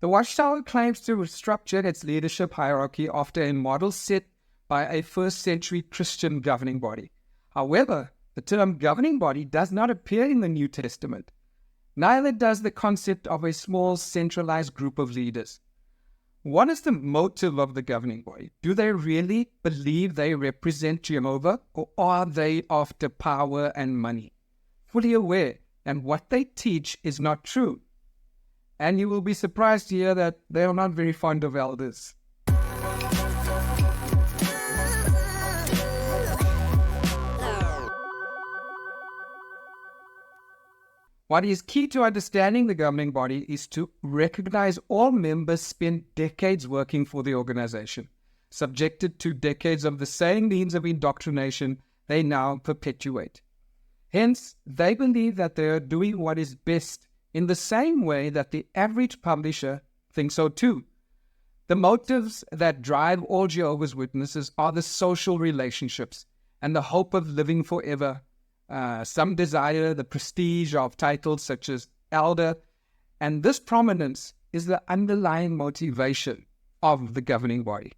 The Watchtower claims to structure its leadership hierarchy after a model set by a first-century Christian governing body. However, the term governing body does not appear in the New Testament. Neither does the concept of a small centralized group of leaders. What is the motive of the governing body? Do they really believe they represent Jehovah, or are they after power and money? Fully aware that what they teach is not true. And you will be surprised to hear that they are not very fond of elders. What is key to understanding the governing body is to recognize all members spend decades working for the organization, subjected to decades of the same means of indoctrination they now perpetuate. Hence, they believe that they are doing what is best in the same way that the average publisher thinks so too. The motives that drive all Jehovah's Witnesses are the social relationships and the hope of living forever. Some desire the prestige of titles such as elder, and this prominence is the underlying motivation of the governing body.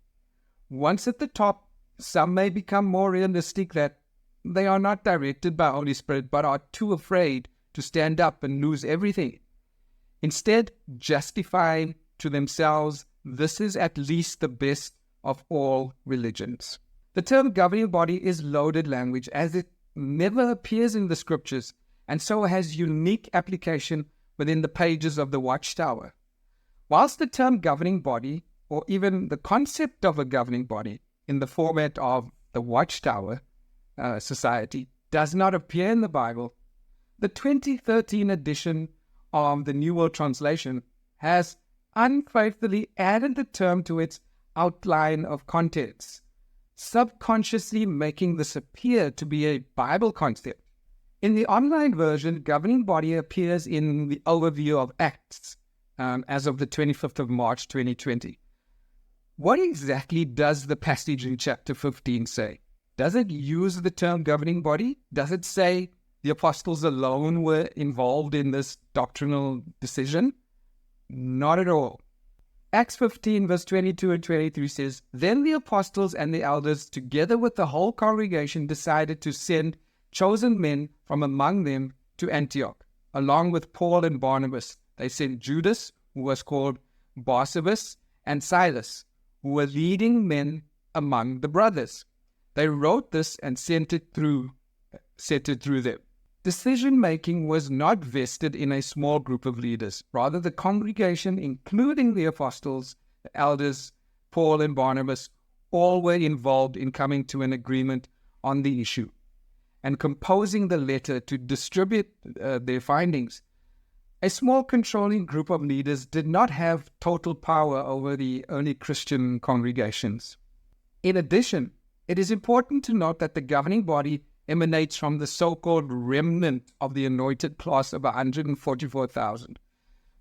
Once at the top, some may become more realistic that they are not directed by Holy Spirit but are too afraid to stand up and lose everything. Instead, justifying to themselves, this is at least the best of all religions. The term governing body is loaded language, as it never appears in the scriptures, and so has unique application within the pages of the Watchtower. Whilst the term governing body, or even the concept of a governing body in the format of the Watchtower Society, does not appear in the Bible, the 2013 edition of the New World Translation has unfaithfully added the term to its outline of contents, subconsciously making this appear to be a Bible concept. In the online version, governing body appears in the overview of Acts as of the 25th of March 2020. What exactly does the passage in chapter 15 say? Does it use the term governing body? Does it say the apostles alone were involved in this doctrinal decision? Not at all. Acts 15 verse 22 and 23 says, "Then the apostles and the elders, together with the whole congregation, decided to send chosen men from among them to Antioch, along with Paul and Barnabas. They sent Judas, who was called Barsabas, and Silas, who were leading men among the brothers. They wrote this and sent it through them." Decision-making was not vested in a small group of leaders. Rather, the congregation, including the apostles, the elders, Paul and Barnabas, all were involved in coming to an agreement on the issue and composing the letter to distribute their findings. A small controlling group of leaders did not have total power over the early Christian congregations. In addition, it is important to note that the governing body emanates from the so-called remnant of the anointed class of 144,000,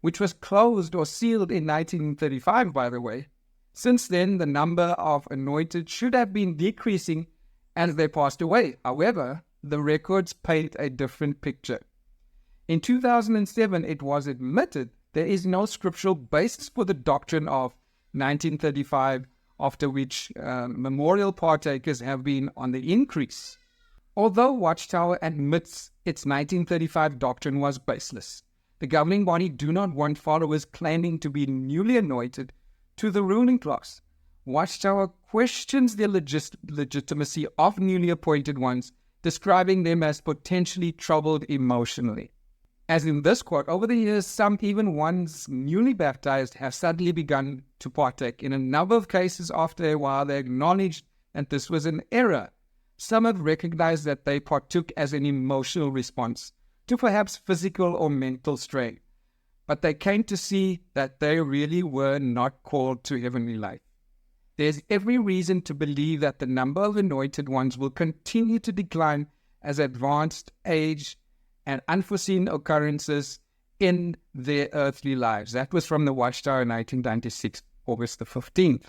which was closed or sealed in 1935, by the way. Since then, the number of anointed should have been decreasing as they passed away. However, the records paint a different picture. In 2007, it was admitted there is no scriptural basis for the doctrine of 1935, after which memorial partakers have been on the increase. Although Watchtower admits its 1935 doctrine was baseless, the governing body do not want followers claiming to be newly anointed to the ruling class. Watchtower questions the legitimacy of newly appointed ones, describing them as potentially troubled emotionally. As in this quote, over the years, some, even ones newly baptized, have suddenly begun to partake. In a number of cases, after a while, they acknowledged that this was an error. Some have recognized that they partook as an emotional response to perhaps physical or mental strain, but they came to see that they really were not called to heavenly life. There's every reason to believe that the number of anointed ones will continue to decline as advanced age and unforeseen occurrences in their earthly lives. That was from the Watchtower 1996, August the 15th.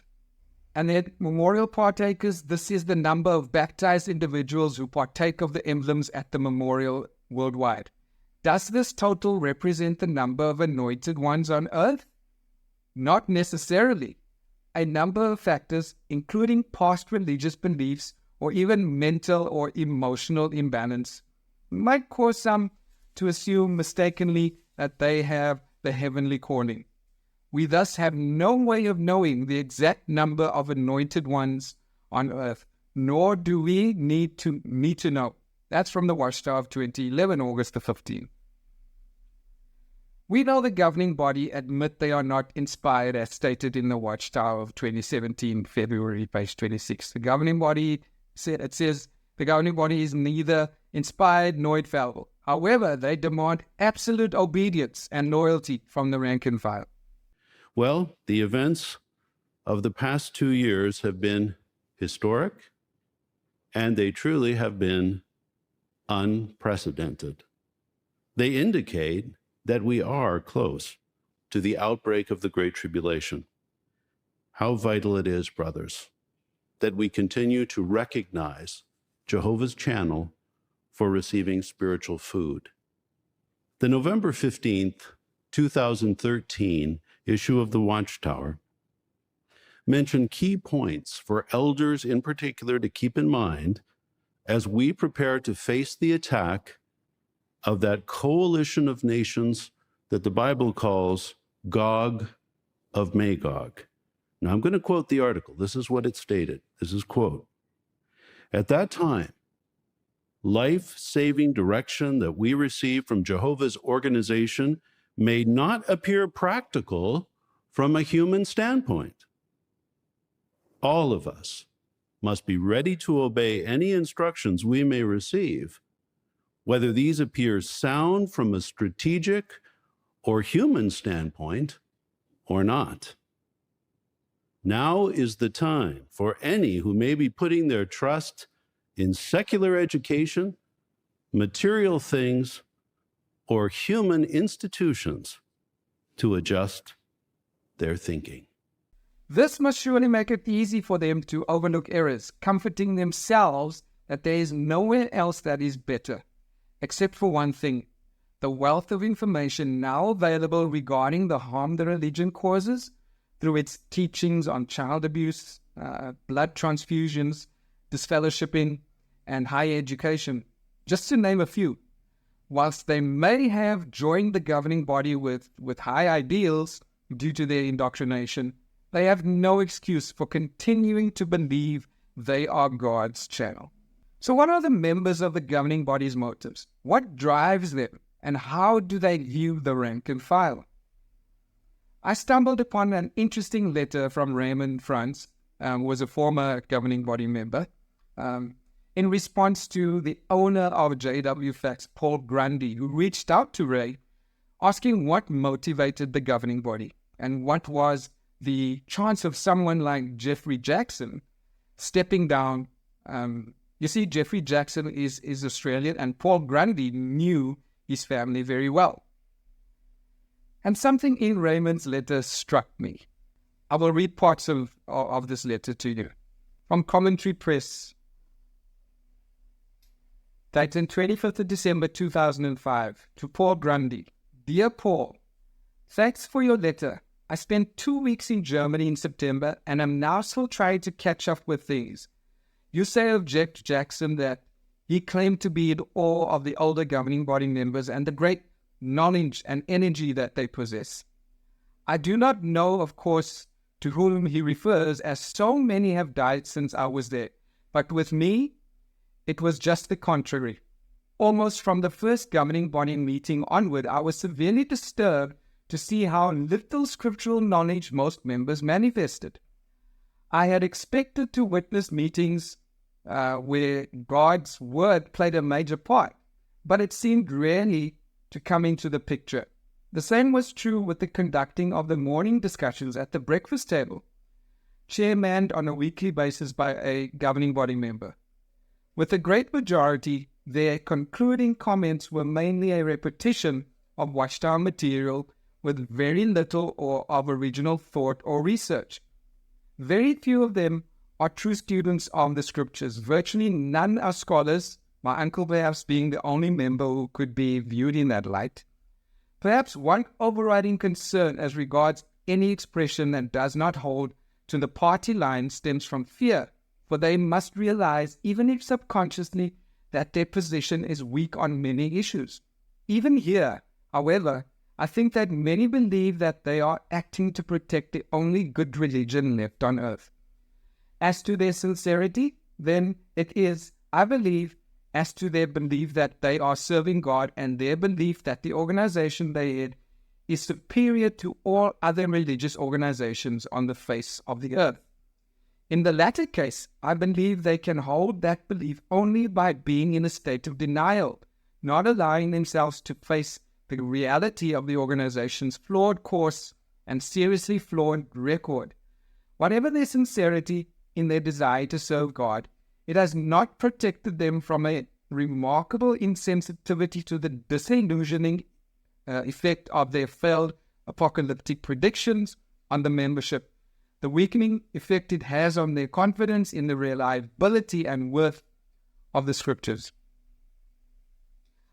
And then memorial partakers, this is the number of baptized individuals who partake of the emblems at the memorial worldwide. Does this total represent the number of anointed ones on earth? Not necessarily. A number of factors, including past religious beliefs or even mental or emotional imbalance, might cause some to assume mistakenly that they have the heavenly calling. We thus have no way of knowing the exact number of anointed ones on earth, nor do we need to know. That's from the Watchtower of 2011, August the 15th. We know the governing body admit they are not inspired as stated in the Watchtower of 2017, February, page 26. The governing body says the governing body is neither inspired nor infallible. However, they demand absolute obedience and loyalty from the rank and file. Well, the events of the past 2 years have been historic, and they truly have been unprecedented. They indicate that we are close to the outbreak of the Great Tribulation. How vital it is, brothers, that we continue to recognize Jehovah's channel for receiving spiritual food. The November 15th, 2013 issue of the Watchtower mentioned key points for elders in particular to keep in mind as we prepare to face the attack of that coalition of nations that the Bible calls Gog of Magog. Now, I'm going to quote the article. This is what it stated. This is quote. At that time, life-saving direction that we receive from Jehovah's organization may not appear practical from a human standpoint. All of us must be ready to obey any instructions we may receive, whether these appear sound from a strategic or human standpoint or not. Now is the time for any who may be putting their trust in secular education, material things, or human institutions to adjust their thinking. This must surely make it easy for them to overlook errors, comforting themselves that there is nowhere else that is better, except for one thing: the wealth of information now available regarding the harm the religion causes through its teachings on child abuse, blood transfusions, disfellowshipping, and higher education, just to name a few. Whilst they may have joined the governing body with high ideals due to their indoctrination, they have no excuse for continuing to believe they are God's channel. So what are the members of the governing body's motives? What drives them? And how do they view the rank and file? I stumbled upon an interesting letter from Raymond Franz, who was a former governing body member, in response to the owner of JW Facts, Paul Grundy, who reached out to Ray, asking what motivated the governing body and what was the chance of someone like Jeffrey Jackson stepping down. You see, Jeffrey Jackson is Australian, and Paul Grundy knew his family very well. And something in Raymond's letter struck me. I will read parts of this letter to you. From Commentary Press, dated 25th of December 2005, to Paul Grundy. Dear Paul, thanks for your letter. I spent 2 weeks in Germany in September and am now still trying to catch up with things. You say of Jeff Jackson that he claimed to be in awe of the older governing body members and the great knowledge and energy that they possess. I do not know, of course, to whom he refers, as so many have died since I was there. But with me, it was just the contrary. Almost from the first governing body meeting onward, I was severely disturbed to see how little scriptural knowledge most members manifested. I had expected to witness meetings where God's word played a major part, but it seemed rarely to come into the picture. The same was true with the conducting of the morning discussions at the breakfast table, chairmanned on a weekly basis by a governing body member. With the great majority, their concluding comments were mainly a repetition of Watchtower material with very little or of original thought or research. Very few of them are true students of the scriptures. Virtually none are scholars, my uncle perhaps being the only member who could be viewed in that light. Perhaps one overriding concern as regards any expression that does not hold to the party line stems from fear, for they must realize, even if subconsciously, that their position is weak on many issues. Even here, however, I think that many believe that they are acting to protect the only good religion left on earth. As to their sincerity, then it is, I believe, as to their belief that they are serving God and their belief that the organization they head is superior to all other religious organizations on the face of the earth. In the latter case, I believe they can hold that belief only by being in a state of denial, not allowing themselves to face the reality of the organization's flawed course and seriously flawed record. Whatever their sincerity in their desire to serve God, it has not protected them from a remarkable insensitivity to the disillusioning effect of their failed apocalyptic predictions on the membership, the weakening effect it has on their confidence in the reliability and worth of the scriptures.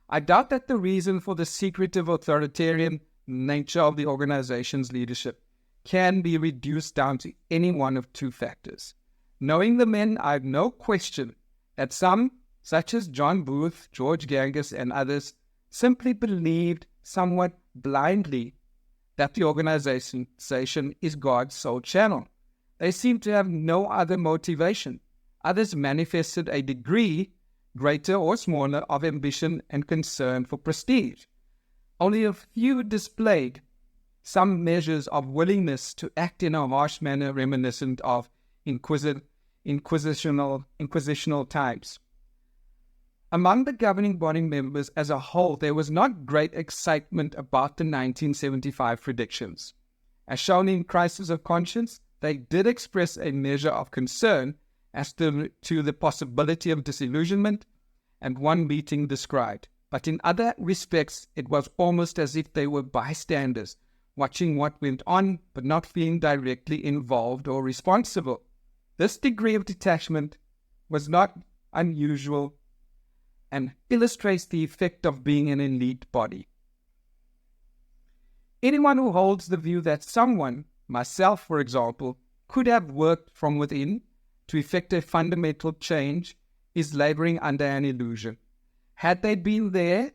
I doubt that the reason for the secretive authoritarian nature of the organization's leadership can be reduced down to any one of two factors. Knowing the men, I have no question that some, such as John Booth, George Gangas, and others, simply believed somewhat blindly that the organization is God's sole channel. They seem to have no other motivation. Others manifested a degree, greater or smaller, of ambition and concern for prestige. Only a few displayed some measures of willingness to act in a harsh manner reminiscent of inquisitional times. Among the governing body members as a whole, there was not great excitement about the 1975 predictions. As shown in Crisis of Conscience, they did express a measure of concern as to the possibility of disillusionment, and one meeting described. But in other respects, it was almost as if they were bystanders, watching what went on, but not feeling directly involved or responsible. This degree of detachment was not unusual and illustrates the effect of being an elite body. Anyone who holds the view that someone, myself for example, could have worked from within to effect a fundamental change is laboring under an illusion. Had they been there,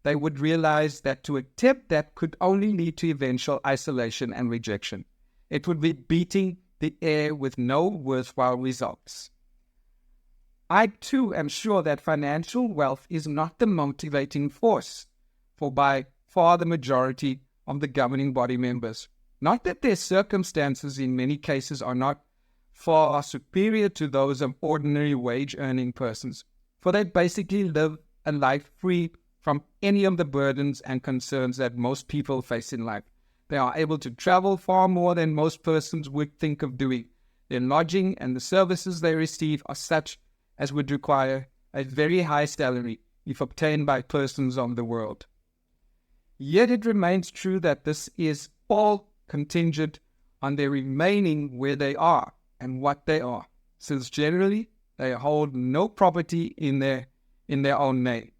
they would realize that to attempt that could only lead to eventual isolation and rejection. It would be beating the air with no worthwhile results. I too am sure that financial wealth is not the motivating force for by far the majority of the governing body members. Not that their circumstances in many cases are not far superior to those of ordinary wage-earning persons, for they basically live a life free from any of the burdens and concerns that most people face in life. They are able to travel far more than most persons would think of doing. Their lodging and the services they receive are such as would require a very high salary if obtained by persons of the world. Yet it remains true that this is all contingent on their remaining where they are and what they are, since generally they hold no property in their own name.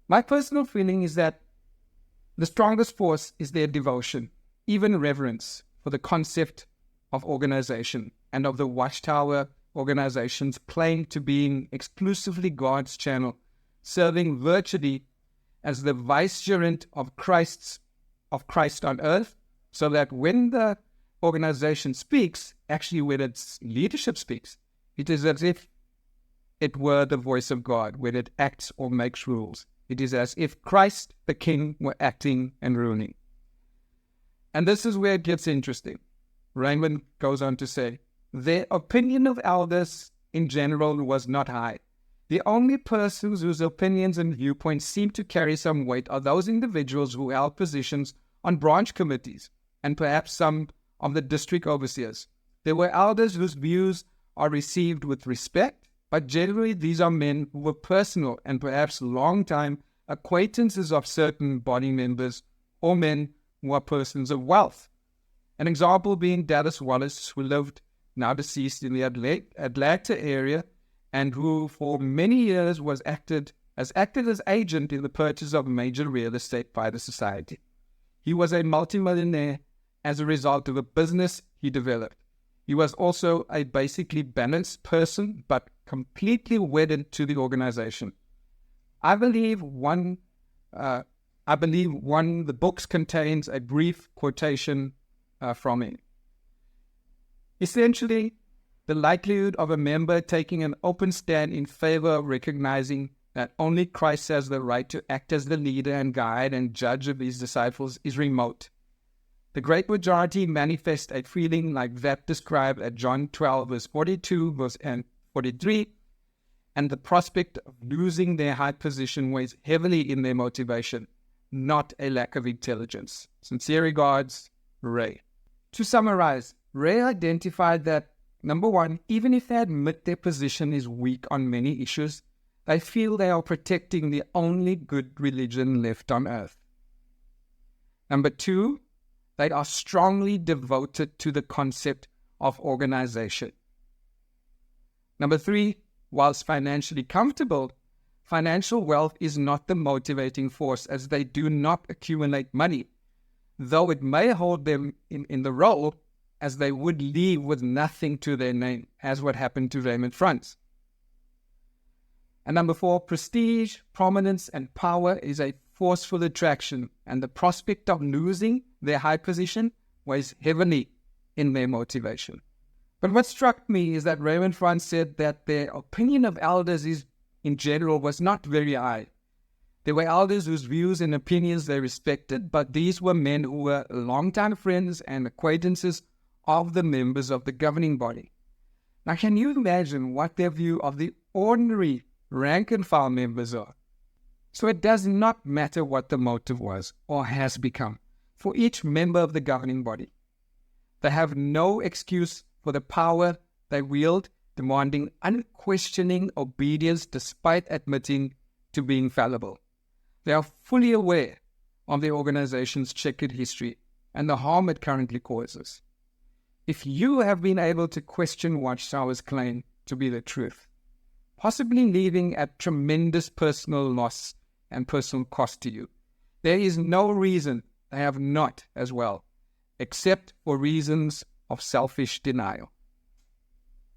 My personal feeling is that the strongest force is their devotion, even reverence, for the concept of organization and of the Watchtower organization's claim to being exclusively God's channel, serving virtually as the vicegerent of Christ on earth, so that when the organization speaks, actually when its leadership speaks, it is as if it were the voice of God when it acts or makes rules. It is as if Christ the King were acting and ruling. And this is where it gets interesting. Raymond goes on to say, their opinion of elders in general was not high. The only persons whose opinions and viewpoints seem to carry some weight are those individuals who held positions on branch committees and perhaps some of the district overseers. There were elders whose views are received with respect, but generally these are men who were personal and perhaps long-time acquaintances of certain body members, or men who are persons of wealth. An example being Dallas Wallace, who lived, now deceased, in the Atlanta area, and who for many years acted as agent in the purchase of major real estate by the society. He was a multimillionaire as a result of a business he developed. He was also a basically balanced person, but completely wedded to the organization. I believe the books contains a brief quotation from him. Essentially, the likelihood of a member taking an open stand in favor of recognizing that only Christ has the right to act as the leader and guide and judge of his disciples is remote. The great majority manifest a feeling like that described at John 12, verse 42 and 43, and the prospect of losing their high position weighs heavily in their motivation, not a lack of intelligence. Sincere regards, Ray. To summarize, Ray identified that, number one, even if they admit their position is weak on many issues, they feel they are protecting the only good religion left on earth. Number two, they are strongly devoted to the concept of organization. Number three, whilst financially comfortable, financial wealth is not the motivating force, as they do not accumulate money, though it may hold them in the role, as they would leave with nothing to their name, as what happened to Raymond Franz. And number four, prestige, prominence, and power is a forceful attraction, and the prospect of losing their high position weighs heavily in their motivation. But what struck me is that Raymond Franz said that their opinion of elders in general was not very high. There were elders whose views and opinions they respected, but these were men who were longtime friends and acquaintances of the members of the governing body. Now, can you imagine what their view of the ordinary rank-and-file members are? So it does not matter what the motive was or has become for each member of the governing body. They have no excuse for the power they wield, demanding unquestioning obedience despite admitting to being fallible. They are fully aware of the organization's checkered history and the harm it currently causes. If you have been able to question Watchtower's claim to be the truth, possibly leaving at tremendous personal loss and personal cost to you, there is no reason they have not as well, except for reasons of selfish denial.